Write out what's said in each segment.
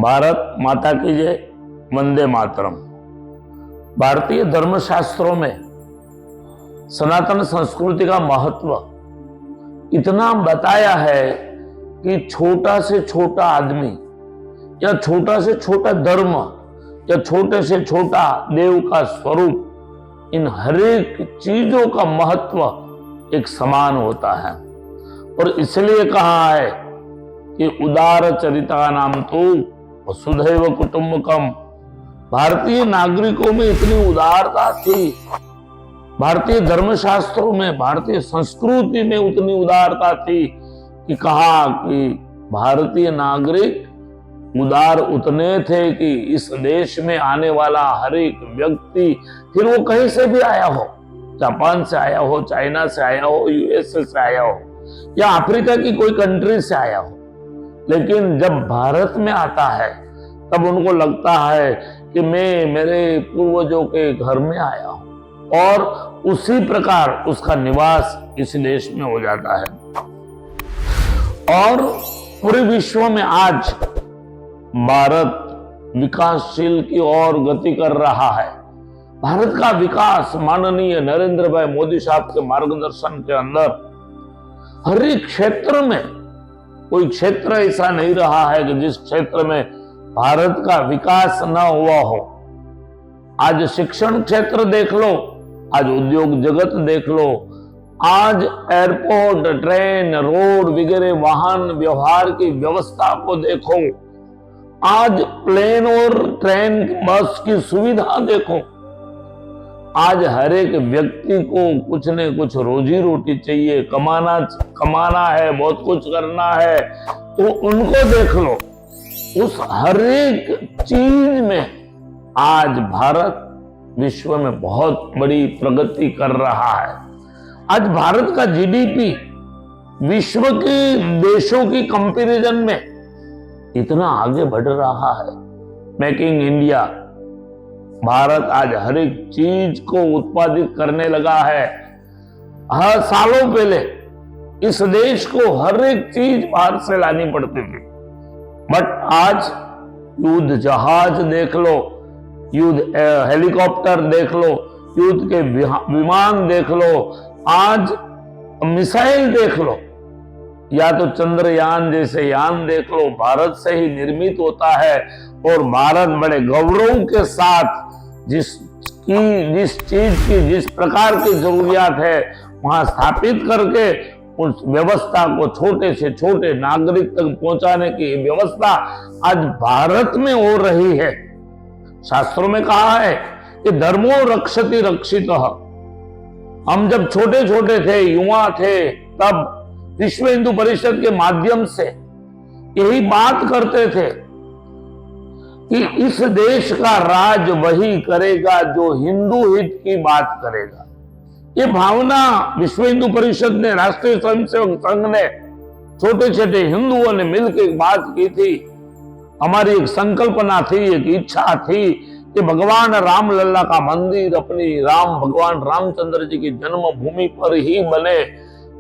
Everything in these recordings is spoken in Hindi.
भारत माता की जय, वंदे मातरम। भारतीय धर्मशास्त्रों में सनातन संस्कृति का महत्व इतना बताया है कि छोटा से छोटा आदमी या छोटा से छोटा धर्म या छोटे से छोटा देव का स्वरूप, इन हरेक चीजों का महत्व एक समान होता है। और इसलिए कहा है कि उदार चरिता नाम तो वसुधैव कुटुंबकम। भारतीय नागरिकों में इतनी उदारता थी, भारतीय धर्मशास्त्रों में, भारतीय संस्कृति में उतनी उदारता थी कि कहा कि भारतीय नागरिक उदार उतने थे कि इस देश में आने वाला हर एक व्यक्ति, फिर वो कहीं से भी आया हो, जापान से आया हो, चाइना से आया हो, यूएसए से आया हो या अफ्रीका की कोई कंट्री से आया हो, लेकिन जब भारत में आता है तब उनको लगता है कि मैं मेरे पूर्वजों के घर में आया हूं, और उसी प्रकार उसका निवास इस देश में हो जाता है। और पूरे विश्व में आज भारत विकासशील की ओर गति कर रहा है। भारत का विकास माननीय नरेंद्र भाई मोदी साहब के मार्गदर्शन के अंदर हर एक क्षेत्र में, कोई क्षेत्र ऐसा नहीं रहा है कि जिस क्षेत्र में भारत का विकास न हुआ हो। आज शिक्षण क्षेत्र देख लो, आज उद्योग जगत देख लो, आज एयरपोर्ट, ट्रेन, रोड वगैरह वाहन व्यवहार की व्यवस्था को देखो, आज प्लेन और ट्रेन बस की सुविधा देखो। आज हर एक व्यक्ति को कुछ न कुछ रोजी रोटी चाहिए, कमाना है, बहुत कुछ करना है, तो उनको देख लो। उस हर एक चीज में आज भारत विश्व में बहुत बड़ी प्रगति कर रहा है। आज भारत का जीडीपी विश्व के देशों की कंपैरिजन में इतना आगे बढ़ रहा है। मेकिंग इंडिया, भारत आज हर एक चीज को उत्पादित करने लगा है। हर सालों पहले इस देश को हर एक चीज बाहर से लानी पड़ती थी, बट आज युद्ध जहाज देख लो, युद्ध हेलीकॉप्टर देख लो, युद्ध के विमान देख लो, आज मिसाइल देख लो, या तो चंद्रयान जैसे यान देख लो, भारत से ही निर्मित होता है। और भारत बड़े गौरव के साथ जिस चीज की जिस प्रकार की जरूरियात है वहां स्थापित करके उस व्यवस्था को छोटे से छोटे नागरिक तक पहुंचाने की व्यवस्था आज भारत में हो रही है। शास्त्रों में कहा है कि धर्मो रक्षति रक्षितः। हम जब छोटे छोटे थे, युवा थे, तब विश्व हिंदू परिषद के माध्यम से यही बात करते थे कि इस देश का राज वही करेगा जो हिंदू हित की बात करेगा। ये भावना विश्व हिंदू परिषद ने, राष्ट्रीय स्वयंसेवक संघ ने, छोटे छोटे हिंदुओं ने मिलकर एक बात की थी। हमारी एक संकल्पना थी, एक इच्छा थी कि भगवान राम लल्ला का मंदिर अपनी भगवान रामचंद्र जी की जन्मभूमि पर ही बने।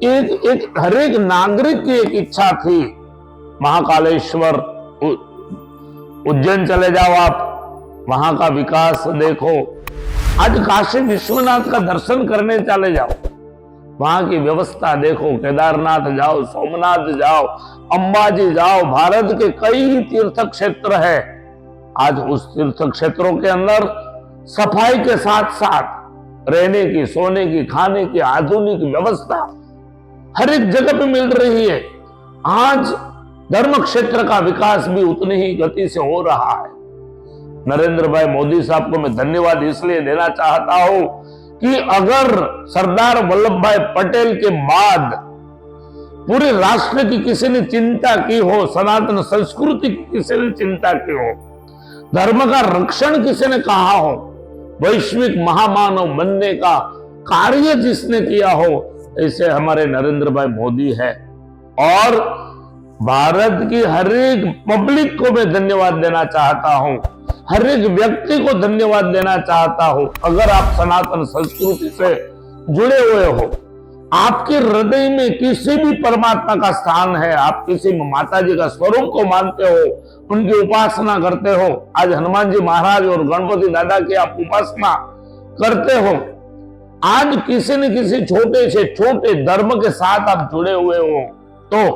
एक हर एक नागरिक की एक इच्छा थी। महाकालेश्वर, उज्जैन चले जाओ आप, वहां का विकास देखो। आज काशी विश्वनाथ का दर्शन करने चले जाओ, वहां की व्यवस्था देखो। केदारनाथ जाओ, सोमनाथ जाओ, अंबाजी जाओ, भारत के कई तीर्थ क्षेत्र है। आज उस तीर्थ क्षेत्रों के अंदर सफाई के साथ साथ रहने की, सोने की, खाने की आधुनिक व्यवस्था हर एक जगह पे मिल रही है। आज धर्म क्षेत्र का विकास भी उतनी ही गति से हो रहा है। नरेंद्र भाई मोदी साहब को मैं धन्यवाद इसलिए देना चाहता हूं कि अगर सरदार वल्लभ भाई पटेल के बाद पूरे राष्ट्र की किसी ने चिंता की हो, सनातन संस्कृति की किसी ने चिंता की हो, धर्म का रक्षण किसी ने कहा हो, वैश्विक महामानव बनने का कार्य जिसने किया हो, ऐसे हमारे नरेंद्र भाई मोदी है। और भारत की हर एक पब्लिक को मैं धन्यवाद देना चाहता हूं, हर एक व्यक्ति को धन्यवाद देना चाहता हूं। अगर आप सनातन संस्कृति से जुड़े हुए हो, आपके हृदय में किसी भी परमात्मा का स्थान है, आप किसी माता जी का स्वरूप को मानते हो, उनकी उपासना करते हो, आज हनुमान जी महाराज और गणपति दादा की आप उपासना करते हो, आज किसी न किसी छोटे से छोटे धर्म के साथ आप जुड़े हुए हो, तो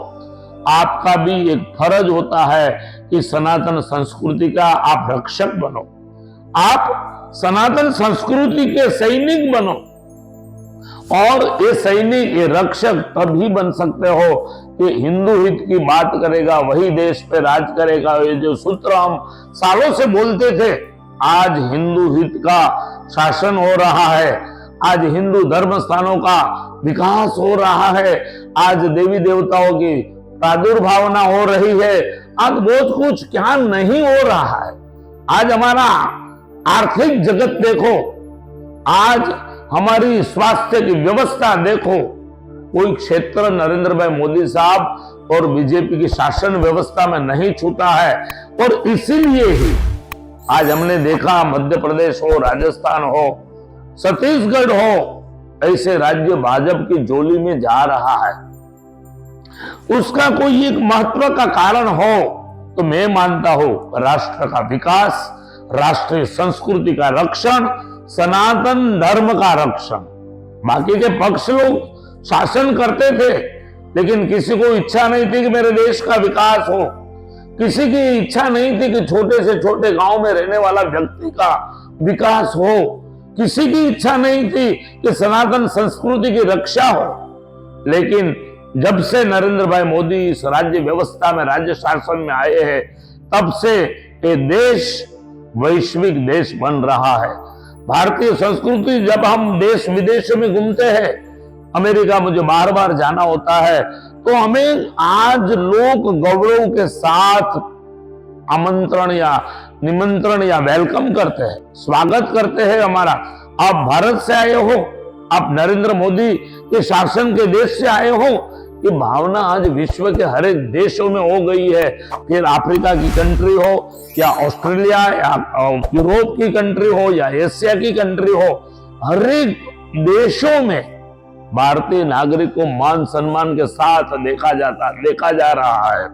आपका भी एक फर्ज होता है कि सनातन संस्कृति का आप रक्षक बनो, आप सनातन संस्कृति के सैनिक बनो। और ये सैनिक, ये रक्षक तभी बन सकते हो कि हिंदू हित की बात करेगा वही देश पे राज करेगा। ये जो सूत्र हम सालों से बोलते थे, आज हिंदू हित का शासन हो रहा है, आज हिंदू धर्म स्थानों का विकास हो रहा है, आज देवी देवताओं की प्रादुर्भावना हो रही है, आज बहुत कुछ क्या नहीं हो रहा है। आज हमारा आर्थिक जगत देखो, आज हमारी स्वास्थ्य की व्यवस्था देखो, कोई क्षेत्र नरेंद्र भाई मोदी साहब और बीजेपी की शासन व्यवस्था में नहीं छूटा है। और इसीलिए ही आज हमने देखा मध्य प्रदेश हो, राजस्थान हो, छत्तीसगढ़ हो, ऐसे राज्य भाजपा की झोली में जा रहा है। उसका कोई एक महत्व का कारण हो तो मैं मानता हूं राष्ट्र का विकास, राष्ट्रीय संस्कृति का रक्षण, सनातन धर्म का रक्षण। बाकी के पक्ष लोग शासन करते थे, लेकिन किसी को इच्छा नहीं थी कि मेरे देश का विकास हो, किसी की इच्छा नहीं थी कि छोटे से छोटे गांव में रहने वाला व्यक्ति का विकास हो, किसी की इच्छा नहीं थी कि सनातन संस्कृति की रक्षा हो। लेकिन जब से नरेंद्र भाई मोदी इस राज्य व्यवस्था में, राज्य शासन में आए हैं, तब से ये देश वैश्विक देश बन रहा है। भारतीय संस्कृति, जब हम देश विदेशों में घूमते हैं, अमेरिका मुझे बार बार जाना होता है, तो हमें आज लोग गौरव के साथ आमंत्रण या निमंत्रण या वेलकम करते हैं, स्वागत करते हैं हमारा। आप भारत से आए हो, आप नरेंद्र मोदी के शासन के देश से आए हो, ये भावना आज विश्व के हर एक देशों में हो गई है। फिर अफ्रीका की कंट्री हो, या ऑस्ट्रेलिया, या यूरोप की कंट्री हो, या एशिया की कंट्री हो, हर एक देशों में भारतीय नागरिक को मान सम्मान के साथ देखा जा रहा है।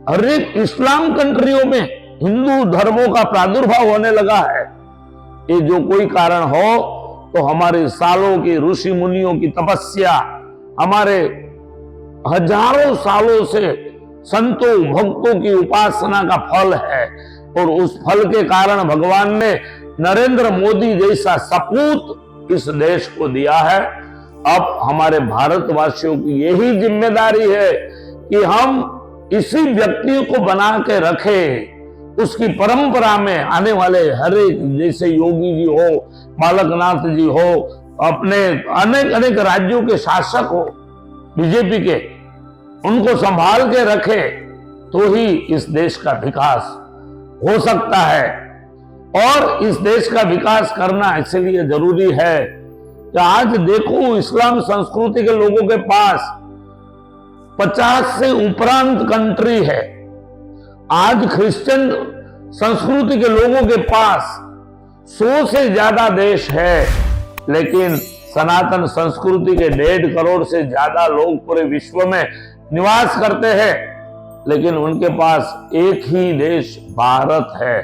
हर एक इस्लाम कंट्रियों में हिंदू धर्मों का प्रादुर्भाव होने लगा है। ये जो कोई कारण हो तो हमारे सालों की ऋषि मुनियों की तपस्या, हमारे हजारों सालों से संतों भक्तों की उपासना का फल है। और उस फल के कारण भगवान ने नरेंद्र मोदी जैसा सपूत इस देश को दिया है। अब हमारे भारतवासियों की यही जिम्मेदारी है कि हम इसी व्यक्ति को बना के रखें, उसकी परंपरा में आने वाले हर एक, जैसे योगी जी हो, बालकनाथ जी हो, अपने अनेक अनेक राज्यों के शासक हो बीजेपी के, उनको संभाल के रखे तो ही इस देश का विकास हो सकता है। और इस देश का विकास करना इसलिए जरूरी है कि आज देखो, इस्लाम संस्कृति के लोगों के पास 50 से उपरांत कंट्री है। आज क्रिश्चियन संस्कृति के लोगों के पास 100 से ज्यादा देश है, लेकिन सनातन संस्कृति के 1.5 करोड़ से ज्यादा लोग पूरे विश्व में निवास करते हैं, लेकिन उनके पास एक ही देश भारत है।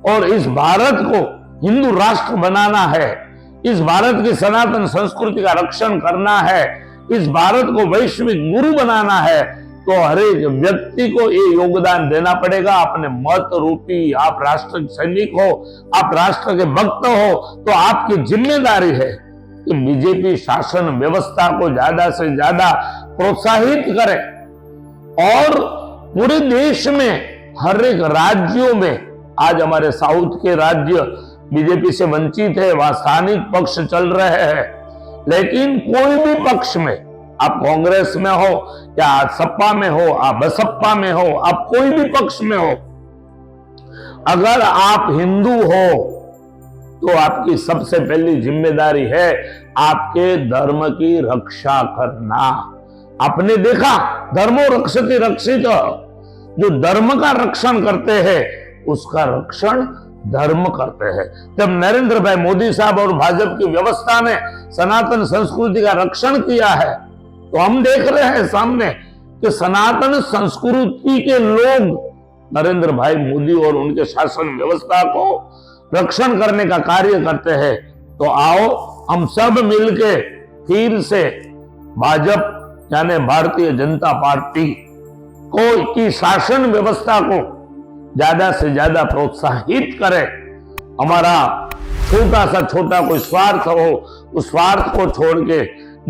और इस भारत को हिंदू राष्ट्र बनाना है, इस भारत की सनातन संस्कृति का रक्षण करना है, इस भारत को वैश्विक गुरु बनाना है, तो हर एक व्यक्ति को ये योगदान देना पड़ेगा। अपने मत रूपी, आप राष्ट्र सैनिक हो, आप राष्ट्र के भक्त हो, तो आपकी जिम्मेदारी है कि बीजेपी शासन व्यवस्था को ज्यादा से ज्यादा प्रोत्साहित करें। और पूरे देश में हर एक राज्यों में, आज हमारे साउथ के राज्य बीजेपी से वंचित है, वहां स्थानिक पक्ष चल रहे हैं, लेकिन कोई भी पक्ष में, आप कांग्रेस में हो या सपा में हो, आप बसपा में हो, आप कोई भी पक्ष में हो, अगर आप हिंदू हो तो आपकी सबसे पहली जिम्मेदारी है आपके धर्म की रक्षा करना। आपने देखा, धर्मो रक्षति रक्षित, जो धर्म का रक्षण करते हैं उसका रक्षण धर्म करते हैं। जब नरेंद्र भाई मोदी साहब और भाजपा की व्यवस्था ने सनातन संस्कृति का रक्षण किया है, तो हम देख रहे हैं सामने कि सनातन संस्कृति के लोग नरेंद्र भाई मोदी और उनके शासन व्यवस्था को रक्षण करने का कार्य करते हैं। तो आओ हम सब मिलके फिर से भाजपा यानी भारतीय जनता पार्टी की शासन व्यवस्था को ज्यादा से ज्यादा प्रोत्साहित करें। हमारा छोटा सा छोटा कोई स्वार्थ हो, उस स्वार्थ को छोड़ के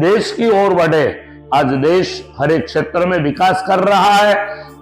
देश की ओर बढ़े। आज देश हर एक क्षेत्र में विकास कर रहा है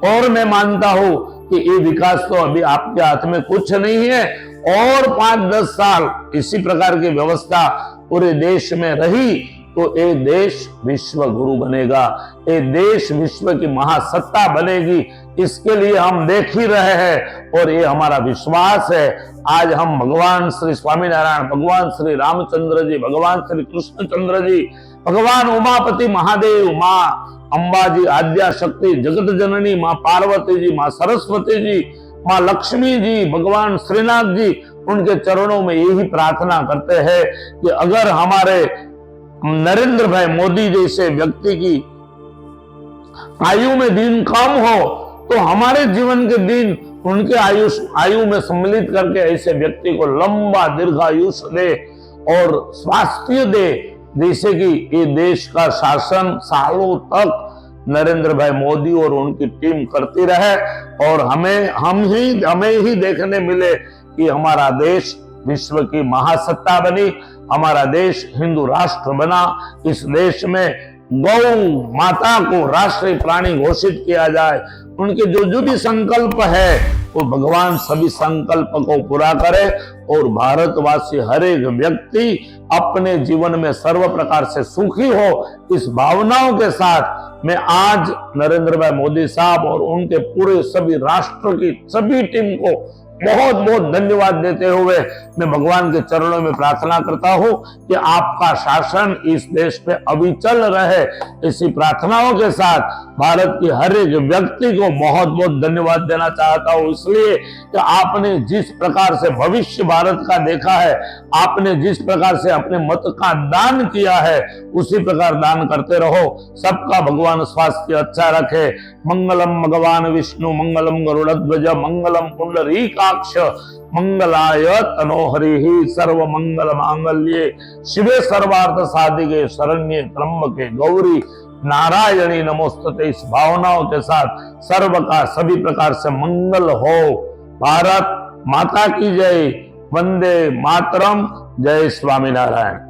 और मैं मानता हूं कि ये विकास तो अभी आपके हाथ में कुछ नहीं है, और 5-10 साल इसी प्रकार की व्यवस्था पूरे देश में रही तो ये देश विश्व गुरु बनेगा, ये देश विश्व की महासत्ता बनेगी। इसके लिए हम देख ही रहे हैं और ये हमारा विश्वास है। आज हम भगवान श्री स्वामीनारायण, भगवान श्री रामचंद्र जी, भगवान श्री कृष्णचंद्र जी, भगवान उमापति महादेव, माँ अंबाजी आद्या शक्ति जगत जननी, माँ पार्वती जी, माँ सरस्वती जी, माँ लक्ष्मी जी, भगवान श्रीनाथ जी, उनके चरणों में यही प्रार्थना करते हैं कि अगर हमारे नरेंद्र भाई मोदी जैसे व्यक्ति की आयु में दिन कम हो तो हमारे जीवन के दिन उनके आयु में सम्मिलित करके ऐसे व्यक्ति को लंबा दीर्घायुष्य दे और स्वास्थ्य दे, जैसे कि ये देश का शासन सालों तक नरेंद्र भाई मोदी और उनकी टीम करती रहे और हमें ही देखने मिले कि हमारा देश विश्व की महासत्ता बनी, हमारा देश हिंदू राष्ट्र बना। इस देश में गौ माता को राष्ट्रीय प्राणी घोषित किया जाए। उनके जो भी संकल्प है वो भगवान सभी संकल्प को पूरा करे और भारतवासी हर एक व्यक्ति अपने जीवन में सर्व प्रकार से सुखी हो। इस भावनाओं के साथ मैं आज नरेंद्र भाई मोदी साहब और उनके पूरे सभी राष्ट्र की सभी टीम को बहुत बहुत धन्यवाद देते हुए मैं भगवान के चरणों में प्रार्थना करता हूं कि आपका शासन इस देश पे अविचल रहे। इसी प्रार्थनाओं के साथ भारत की हर एक व्यक्ति को बहुत बहुत धन्यवाद देना चाहता हूं, इसलिए कि आपने जिस प्रकार से भविष्य भारत का देखा है, आपने जिस प्रकार से अपने मत का दान किया है, उसी प्रकार दान करते रहो। सबका भगवान स्वास्थ्य अच्छा रखे। मंगलम भगवान विष्णु, मंगलम गरुड़ध्वज, मंगलम पुंडरीकाक्ष, मंगलाय तनोहरि, सर्व मंगल मांगल्ये शिवे सर्वार्थ साधिके, शरण्ये त्र्यंबके गौरी नारायणी नमोस्तुते। इस भावनाओं के साथ सर्व का सभी प्रकार से मंगल हो। भारत माता की जय। वंदे मातरम। जय स्वामीनारायण।